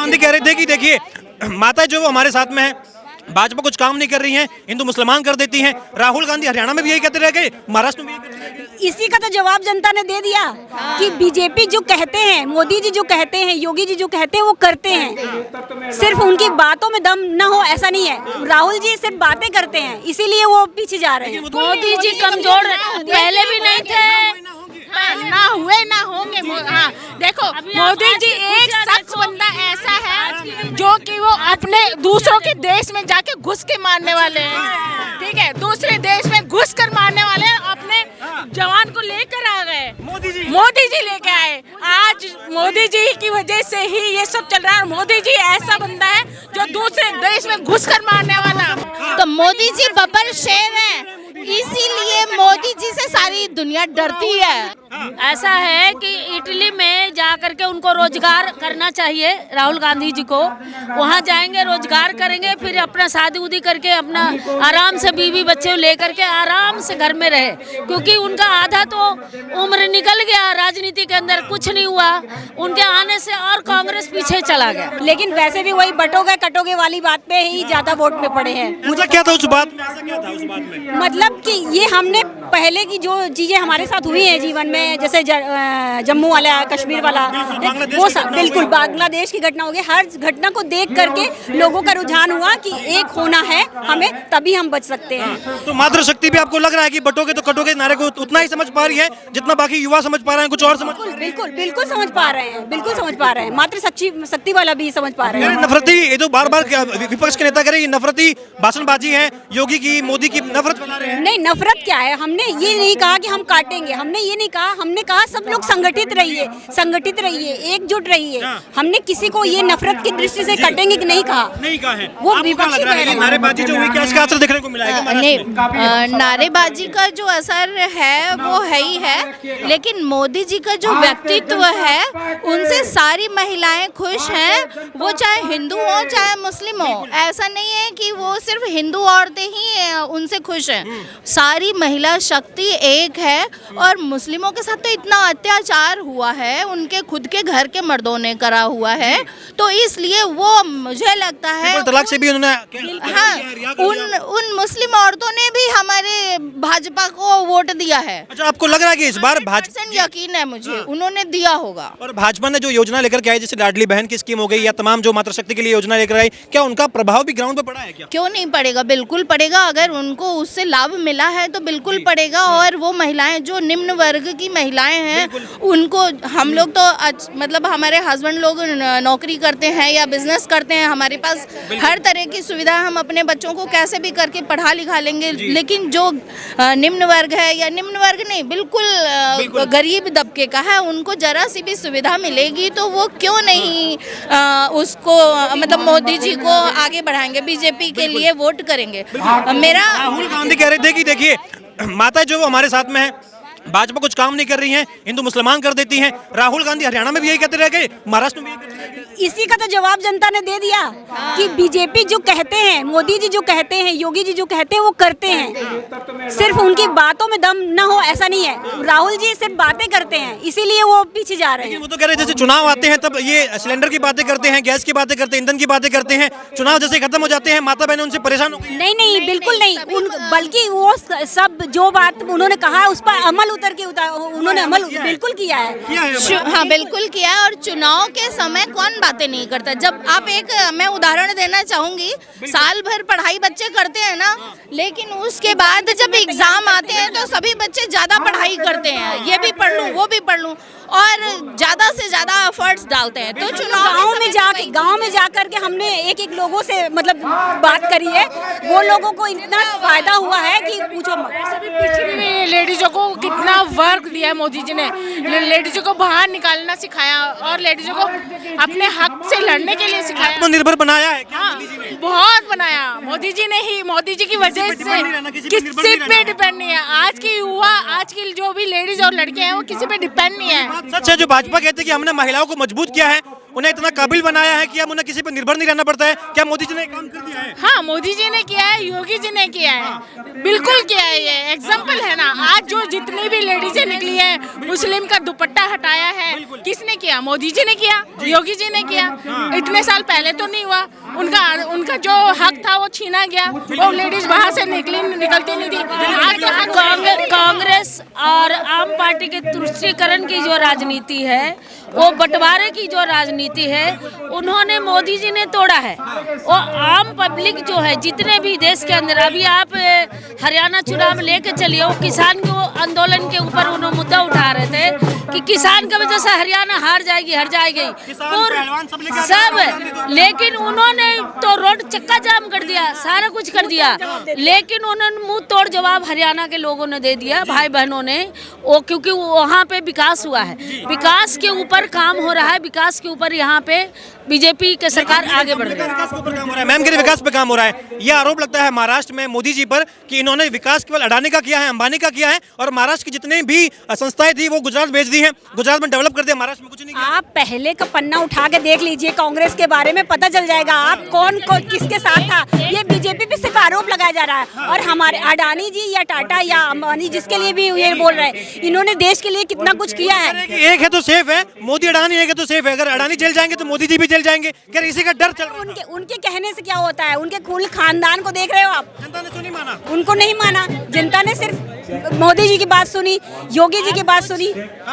गांधी कह रहे थे कि देखिए माता जो वो हमारे साथ में है, भाजपा कुछ काम नहीं कर रही है, हिंदू मुसलमान कर देती हैं। राहुल गांधी हरियाणा में भी यही कहते रह गए, महाराष्ट्र में भी यही कहते रह गए। इसी का तो जवाब जनता ने दे दिया कि बीजेपी जो कहते हैं, मोदी जी जो कहते हैं, योगी जी जो कहते हैं वो करते हैं। सिर्फ उनकी बातों में दम न हो ऐसा नहीं है, राहुल जी सिर्फ बातें करते हैं, इसीलिए वो पीछे जा रहे हैं। मोदी जी कमजोर पहले भी नहीं थे, ना हुए ना होंगे। हाँ देखो, मोदी जी एक शख्स बंदा ऐसा है जो कि वो अपने दूसरों के देश में जाके घुस के मारने वाले हैं, ठीक है, दूसरे देश में घुस कर मारने वाले हैं, अपने जवान को लेकर आ गए। मोदी जी लेके आए, आज मोदी जी की वजह से ही ये सब चल रहा है। मोदी जी ऐसा बंदा है जो दूसरे देश में घुस कर मारने वाला। तो मोदी जी बब्बर शेर हैं, इसीलिए मोदी जी से सारी दुनिया डरती है। ऐसा है कि इटली में जा करके उनको रोजगार करना चाहिए, राहुल गांधी जी को। वहाँ जाएंगे, रोजगार करेंगे, फिर अपना शादी उदी करके अपना आराम से बीवी बच्चे लेकर के आराम से घर में रहे, क्योंकि उनका आधा तो उम्र निकल गया, राजनीति के अंदर कुछ नहीं हुआ उनके आने से, और कांग्रेस पीछे चला गया। लेकिन वैसे भी वही बटोगे कटोगे वाली बात पे ही ज्यादा वोट में पड़े हैं। मुझे क्या था उस बात में, ऐसा क्या था उस बात में? मतलब कि ये हमने पहले की जो चीजें हमारे साथ हुई हैं जीवन में, जैसे जम्मू वाला, कश्मीर वाला, वो सब बिल्कुल बांग्लादेश की घटना हो गई। हर घटना को देख करके लोगों का रुझान हुआ कि एक होना है हमें, तभी हम बच सकते हैं। तो मातृशक्ति भी आपको लग रहा है कि बटोगे तो कटोगे नारे को उतना ही समझ पा रही है जितना बाकी युवा समझ पा रहे हैं, कुछ और समझ? बिल्कुल बिल्कुल समझ पा रहे हैं, बिल्कुल समझ पा रहे हैं, मातृशक्ति वाला भी समझ पा रहे हैं। नफरती, ये तो बार बार विपक्ष के नेता कह रहे हैं नफरती भाषणबाजी है, योगी की मोदी की नफरत फैला रहे हैं। नहीं, नफरत क्या है, हमने ये नहीं कहा कि हम काटेंगे, हमने ये नहीं कहा, हमने कहा सब लोग संगठित रहिए, एकजुट रहिए। हमने किसी को ये नफरत की दृष्टि से काटेंगे कि नहीं कहा है। वो विपक्षी कह रहे हैं। नारेबाजी जो हुई, क्या इसका असर देखने को मिला है? नहीं, नारेबाजी का जो असर है वो है ही है, लेकिन मोदी जी का जो व्यक्तित्व है उनसे सारी महिलाएं खुश हैं, वो चाहे हिंदू हो चाहे मुस्लिम हो। ऐसा नहीं है कि वो सिर्फ हिंदू औरतें ही उनसे खुश हैं, सारी महिला शक्ति एक है। और मुस्लिमों के साथ तो इतना अत्याचार हुआ है, उनके खुद के घर के मर्दों ने करा हुआ है, तो इसलिए वो मुझे लगता है तलाक से भी उन्होंने, हाँ, उन मुस्लिम औरतों ने भी हमारे भाजपा को वोट दिया है। अच्छा, आपको लग रहा है कि इस बार भाजपा, यकीन है मुझे, उन्होंने दिया होगा। और भाजपा ने जो योजना लेकर के आई, जैसे लाडली बहन की स्कीम हो गई या तमाम जो मातृशक्ति के लिए योजना लेकर आई, क्या उनका प्रभाव भी ग्राउंड पे पड़ा है? क्या क्यों नहीं पड़ेगा, बिल्कुल पड़ेगा। अगर उनको उससे लाभ मिला है तो बिल्कुल पड़ेगा। और वो महिलाएं जो निम्न वर्ग की महिलाएं हैं, उनको हम लोग तो मतलब हमारे हस्बैंड लोग नौकरी करते हैं या बिजनेस करते हैं, हमारे पास हर तरह की सुविधा, हम अपने बच्चों को कैसे भी करके पढ़ा लिखा लेंगे। लेकिन जो निम्न वर्ग है, या निम्न वर्ग नहीं, बिल्कुल गरीब तबके का है, उनको जरा सी भी सुविधा मिलेगी तो वो क्यों नहीं उसको मतलब मोदी जी को आगे बढ़ाएंगे, बीजेपी के लिए वोट करेंगे। मेरा राहुल गांधी कह रहे थे कि देखिए माता जो वो हमारे साथ में है, भाजपा कुछ काम नहीं कर रही है, हिंदू मुसलमान कर देती हैं। राहुल गांधी हरियाणा में भी यही कहते रह गए, महाराष्ट्र में भी यही कहते रह गए। इसी का तो जवाब जनता ने दे दिया कि बीजेपी जो कहते हैं, मोदी जी जो कहते हैं, योगी जी जो कहते हैं वो करते हैं। सिर्फ उनकी बातों में दम न हो ऐसा नहीं है, राहुल जी सिर्फ बातें करते हैं, इसीलिए वो पीछे जा रहे हैं। वो तो कह रहे हैं जैसे चुनाव आते हैं तब ये सिलेंडर की बातें करते हैं, गैस की बातें करते हैं, ईंधन की बातें करते हैं, चुनाव जैसे खत्म हो जाते हैं माता बहनें उनसे परेशान हो गई। नहीं, बिल्कुल नहीं, बल्कि वो सब जो बात उन्होंने कहा है उस पर अमल उतर के उन्होंने अमल बिल्कुल किया है। हाँ, बिल्कुल किया है। और चुनाव के समय कौन बातें नहीं करता। जब आप मैं उदाहरण देना चाहूंगी, साल भर पढ़ाई बच्चे करते हैं ना, लेकिन उसके बाद जब एग्जाम आते हैं तो सभी बच्चे ज्यादा पढ़ाई करते हैं, ये भी पढ़ लूं वो भी पढ़ लूं, और ज्यादा से ज्यादा एफर्ट्स डालते हैं। तो चुनाव गांव में जाकर के हमने एक लोगों से मतलब बात करी है, वो लोगों को इतना फायदा हुआ है कि पूछो मत। ऐसे भी पिछड़ी में लेडीजों को कितना वर्क दिया है मोदी जी ने, लेडीजों को बाहर निकालना सिखाया और लेडीजों को अपने हक से लड़ने के लिए सिखाया। आत्मनिर्भर बनाया है क्या? हाँ, बहुत बनाया मोदी जी ने ही, मोदी जी की वजह से किसी पे डिपेंड नहीं है। आज की युवा, आज की जो भी लेडीज और लड़के हैं वो किसी पे डिपेंड नहीं है। सच है जो भाजपा कहते हैं कि हमने महिलाओं को मजबूत किया है, उन्हें इतना काबिल बनाया है कि अब उन्हें किसी पर निर्भर नहीं रहना पड़ता है? क्या मोदी जी ने काम कर दिया है? हाँ, मोदी जी ने किया है, योगी जी ने किया है, बिल्कुल किया है। ये एग्जाम्पल है ना, आज जो जितनी भी लेडीजें निकली है, मुस्लिम का दुपट्टा हटाया है, किसने किया? मोदी जी ने किया, योगी जी ने किया। इतने साल पहले तो नहीं हुआ। उनका जो हक था वो छीना गया, वो लेडीज बाहर से निकलती नहीं थी। आज तो कांग्रेस और आम पार्टी के तुष्टीकरण की जो राजनीति है, वो बंटवारे की जो राजनीति है, उन्होंने मोदी जी ने तोड़ा है। वो आम पब्लिक जो है जितने भी देश के अंदर, अभी आप हरियाणा चुनाव लेके चलिए, वो किसान के आंदोलन के ऊपर उन्होंने मुद्दा उठा रहे थे कि किसान की वजह से हरियाणा हार जाएगी सब, लेकिन उन्होंने तो रोड चक्का जाम कर दिया, सारा कुछ कर दिया, लेकिन उन्होंने मुंह तोड़ जवाब हरियाणा के लोगों ने दे दिया, भाई बहनों ने। वो क्योंकि वहाँ पे विकास हुआ है, विकास के ऊपर काम हो रहा है, विकास के ऊपर यहाँ पे बीजेपी की सरकार आगे बढ़ रही है। विकास के ऊपर काम हो रहा है मैम, के विकास पे काम हो रहा है। ये आरोप लगता है महाराष्ट्र में मोदी जी पर कि इन्होंने विकास केवल अडानी का किया है, अंबानी का किया है, और महाराष्ट्र की जितने भी संस्थाएं थी वो गुजरात भेज दी है, गुजरात में डेवलप कर दिया, महाराष्ट्र में कुछ नहीं किया। आप पहले का पन्ना उठा के देख लीजिए, कांग्रेस के बारे में पता चल जाएगा आप कौन किसके साथ था। ये बीजेपी पे सिर्फ आरोप लगाया जा रहा है, और हमारे अडानी जी या टाटा या अंबानी जिसके लिए भी ये बोल रहे हैं, इन्होंने देश के लिए कितना कुछ किया है। एक है तो सेफ है, मोदी अडानी एक है तो सेफ है। अगर अडानी जेल जाएंगे तो मोदी जी भी जेल जाएंगे, क्या इसी का डर चल रहा है? उनके कहने से क्या होता है? उनके कुल खानदान को देख रहे हो आप, जनता ने तो नहीं माना, उनको नहीं माना, जनता ने सिर्फ मोदी जी की बात सुनी, योगी जी की बात सुनी।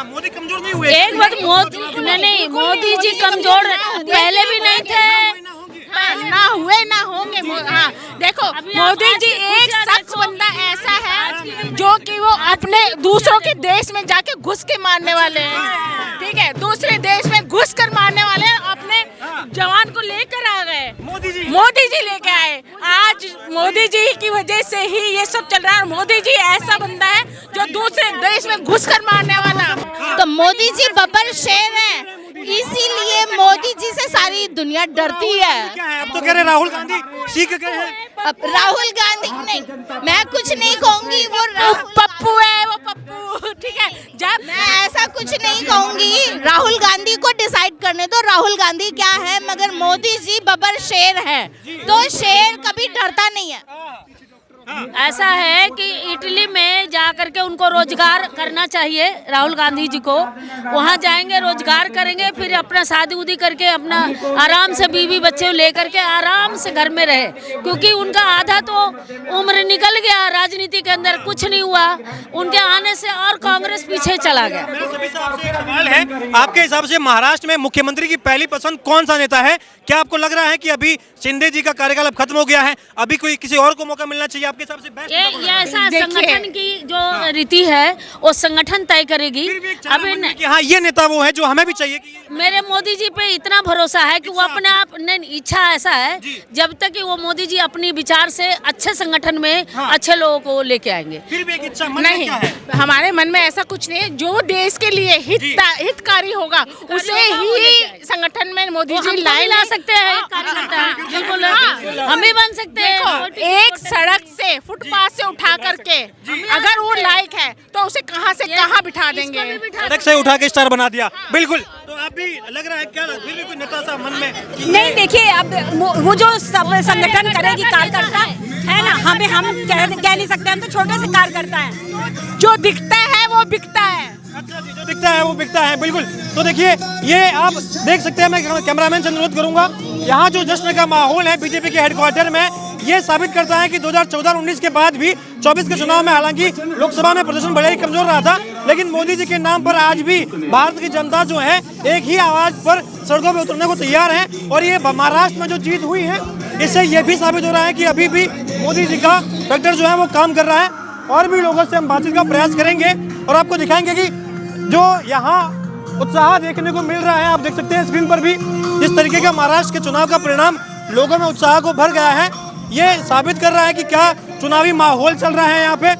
मोदी कमजोर नहीं हुए। एक बात मोदी जी कमजोर पहले भी नहीं थे, ना हुए ना होंगे। हाँ, देखो मोदी जी एक शख्स बंदा ऐसा है जो कि वो अपने दूसरों के देश में जाके घुस के मारने वाले हैं, ठीक है, दूसरे देश में घुस कर मारने वाले हैं, अपने जवान को लेकर आ गए। मोदी जी लेके आए। आज मोदी जी की वजह से ही ये सब चल रहा है। मोदी जी ऐसा बंदा है जो दूसरे देश में घुस कर मारने वाला। तो मोदी जी बब्बर शेर है, इसीलिए मोदी जी से सारी दुनिया डरती है। क्या है? अब तो कह रहे राहुल गांधी सीख गए हैं। अब राहुल गांधी नहीं, मैं कुछ नहीं कहूंगी, वो पप्पू है, वो पप्पू, ठीक है। जब मैं ऐसा कुछ नहीं कहूंगी, राहुल गांधी को डिसाइड करने दो राहुल गांधी क्या है, मगर मोदी जी बब्बर शेर है, तो शेर कभी डरता नहीं है। ऐसा है कि इटली में जा करके उनको रोजगार करना चाहिए राहुल गांधी जी को। वहाँ जाएंगे, रोजगार करेंगे, फिर अपना शादी उदी करके अपना आराम से बीवी बच्चे लेकर के आराम से घर में रहे, क्योंकि उनका आधा तो उम्र निकल गया राजनीति के अंदर, कुछ नहीं हुआ उनके आने से, और कांग्रेस पीछे चला गया। सवाल है, आपके हिसाब से महाराष्ट्र में मुख्यमंत्री की पहली पसंद कौन सा नेता है? क्या आपको लग रहा है कि अभी शिंदे जी का कार्यकाल अब खत्म हो गया है, अभी कोई किसी और को मौका मिलना चाहिए? आपके हिसाब से बेस्ट ये ऐसा संगठन की जो रीति है वो संगठन तय करेगी। अभी हाँ, ये नेता वो है जो हमें भी चाहिए कि मेरे मोदी जी पे इतना भरोसा है कि वो अपने आप इच्छा ऐसा है, जब तक कि वो मोदी जी अपनी विचार से अच्छे संगठन में अच्छे लोगों को लेके आएंगे। फिर भी एक इच्छा मन में नहीं, क्या है? हमारे मन में ऐसा कुछ नहीं है। जो देश के लिए हितकारी होगा उसे ही संगठन में मोदी जी ला सकते हैं, कार्यकर्ता है, बिल्कुल हम भी बन सकते हैं। एक सड़क से, फुटपाथ से उठा करके अगर वो लायक है तो उसे कहाँ से कहाँ बिठा देंगे। सड़क से उठा के स्टार बना दिया, बिल्कुल। तो आप भी लग रहा है क्या, फिर भी कोई नेता सा मन में? नहीं, देखिए अब वो जो सब संगठन करेगी, कार्यकर्ता है ना, हम कह नहीं सकते, हम तो छोटे से कार्यकर्ता है। जो दिखता है वो बिकता है। अच्छा जी, जो दिखता है वो बिकता है, बिल्कुल। तो देखिए, ये आप देख सकते हैं, मैं कैमरामैन से अनुरोध करूंगा, यहाँ जो जश्न का माहौल है बीजेपी के हेडक्वार्टर में, ये साबित करता है कि 2014-19 के बाद भी 24 के चुनाव में, हालांकि लोकसभा में प्रदर्शन बड़ा ही कमजोर रहा था, लेकिन मोदी जी के नाम पर आज भी भारत की जनता जो है एक ही आवाज पर सड़कों पर उतरने को तैयार है। और ये महाराष्ट्र में जो जीत हुई है, इससे ये भी साबित हो रहा है कि अभी भी मोदी जी का फैक्टर जो है वो काम कर रहा है। और भी लोगों से हम बातचीत का प्रयास करेंगे और आपको दिखाएंगे कि जो यहाँ उत्साह देखने को मिल रहा है, आप देख सकते हैं स्क्रीन पर भी, जिस तरीके का महाराष्ट्र के चुनाव का परिणाम लोगों में उत्साह को भर गया है, ये साबित कर रहा है कि क्या चुनावी माहौल चल रहा है यहाँ पे।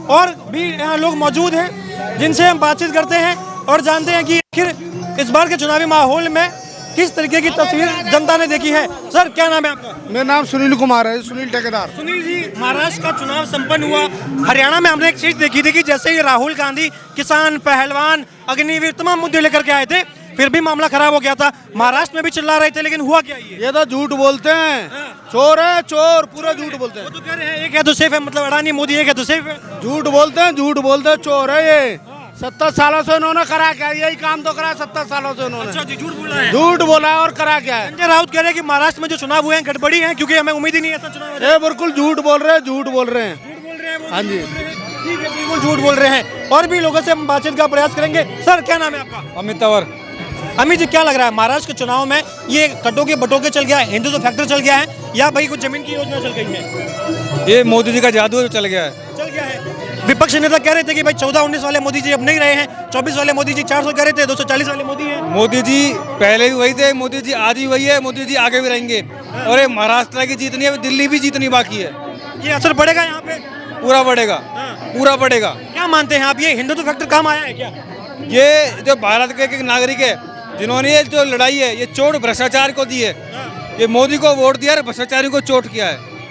और भी यहाँ लोग मौजूद हैं जिनसे हम बातचीत करते हैं और जानते हैं कि आखिर इस बार के चुनावी माहौल में किस तरीके की तस्वीर जनता ने देखी है। सर, क्या नाम है आपका? मेरा नाम सुनील कुमार है, सुनील ठेकेदार। सुनील जी, महाराष्ट्र का चुनाव संपन्न हुआ, हरियाणा में हमने एक चीज देखी थी कि जैसे ही राहुल गांधी किसान, पहलवान, अग्निवीर तमाम मुद्दे लेकर के आए थे, फिर भी मामला खराब हो गया था। महाराष्ट्र में भी चिल्ला रहे थे, लेकिन हुआ क्या ये? ये तो झूठ बोलते हैं, चोर है चोर, पूरा झूठ बोलते वो हैं। तो कह रहे हैं एक है तो सेफ है, मतलब अडानी मोदी एक है तो सेफ है। झूठ बोलते हैं, झूठ बोलते हैं, चोर है ये। 70 सालों से इन्होंने करा क्या, यही काम तो करा 70 सालों से इन्होंने। अच्छा जी, झूठ बोला है। झूठ बोला है और करा क्या है। संजय राउत कह रहे हैं कि महाराष्ट्र में जो चुनाव हुए हैं गड़बड़ी है, क्योंकि हमें उम्मीद ही नहीं है ऐसा चुनाव हो जाए। ये बिल्कुल झूठ बोल रहे हैं, झूठ बोल रहे हैं। झूठ बोल रहे हैं वो, हाँ जी। ठीक है, बिल्कुल झूठ बोल रहे हैं। और भी लोगों से हम बातचीत का प्रयास करेंगे। सर, क्या नाम है आपका? अमित तंवर। अमित जी, क्या लग रहा है महाराष्ट्र के चुनाव में ये कटोके बटोके चल गया है, हिंदुत्व फैक्टर चल गया है, या भाई कुछ जमीन की योजना चल गई है? ये मोदी जी का जादू है जो चल गया है। चल गया है। विपक्ष नेता कह रहे थे कि भाई 14-19 वाले मोदी जी अब नहीं रहे हैं, 24 वाले मोदी जी 400 कह रहे थे, 240 वाले मोदी हैं। मोदी जी पहले भी वही थे, मोदी जी आज भी वही है, मोदी जी आगे भी रहेंगे। और ये महाराष्ट्र की जीतनी है, दिल्ली भी जीतनी बाकी है। ये असर पड़ेगा यहाँ पे? पूरा बढ़ेगा, पूरा बढ़ेगा। क्या मानते हैं आप, ये हिंदुत्व फैक्टर काम आया है क्या? ये जो भारत के एक नागरिक है जिन्होंने ये जो लड़ाई है ये चोट भ्रष्टाचार को दी है, ये मोदी को वोट दिया और भ्रष्टाचारी को चोट किया है।